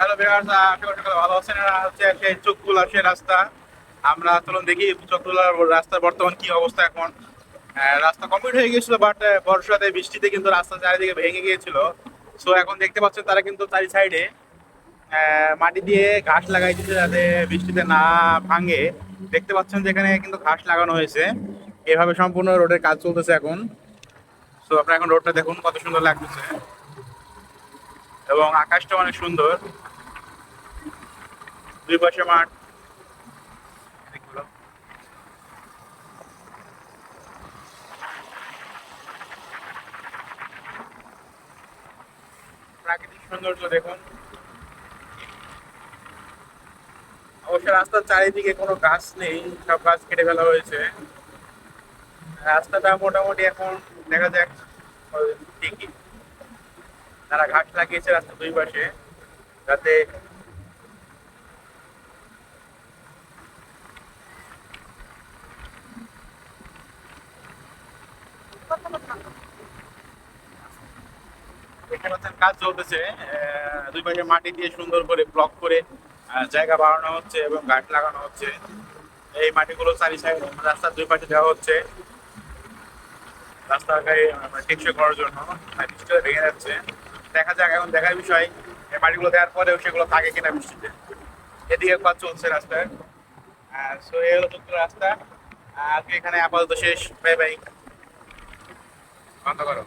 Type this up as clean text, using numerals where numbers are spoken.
Hello viewers, আশা করি সকলে ভালো আছেন। এটা হচ্ছে সেই চোখতোলা সে রাস্তা। আমরা চলুন দেখি চোখতোলার রাস্তার বর্তমান কি অবস্থা এখন। রাস্তা কমপ্লিট হয়ে গিয়েছিল, বাট বর্ষাতে বৃষ্টিতে কিন্তু রাস্তা চারিদিকে ভেঙে গিয়েছিল। সো এখন দেখতে পাচ্ছেন তারা কিন্তু চারি সাইডে মাটি দিয়ে ঘাস লাগাই দিচ্ছে যাতে বৃষ্টিতে না ভাঙে। দেখতে পাচ্ছেন যেখানে কিন্তু ঘাস লাগানো হয়েছে। এভাবে সম্পূর্ণ রোডের কাজ চলতেছে এখন। সো আপনারা এখন রোডটা দেখুন কত সুন্দর লাগতেছে, এবং আকাশটা অনেক সুন্দর। দুই পাশে মাঠ। প্রাকৃতিক সৌন্দর্য দেখুন। অবশ্য রাস্তার চারিদিকে কোনো গাছ নেই, সব গাছ কেটে ফেলা হয়েছে। রাস্তাটা মোটামুটি এখন দেখা যাক ঠিকই। তারা ঘাস লাগিয়েছে রাস্তার দুই পাশে যাতে এখানে হচ্ছে কাজ চলতেছে। দুই পাশে মাটি দিয়ে সুন্দর করে ব্লক করে জায়গা বাড়ানো হচ্ছে এবং গাছ লাগানো হচ্ছে। এই মাটিগুলো চারি সাইড রাস্তার দুই পাশে দেওয়া হচ্ছে রাস্তাকে টেকসই করার জন্য। বৃষ্টিতে ভেঙে যাচ্ছে, দেখা যাক। এখন দেখার বিষয় এই মাটিগুলো দেওয়ার পরেও সেগুলো থাকে কিনা বৃষ্টিতে। এদিকে কাজ চলছে রাস্তার। সো এই হলো যুক্ত রাস্তা। আজকে এখানে আপাতত শেষ। Bye bye. বন্ধ করো।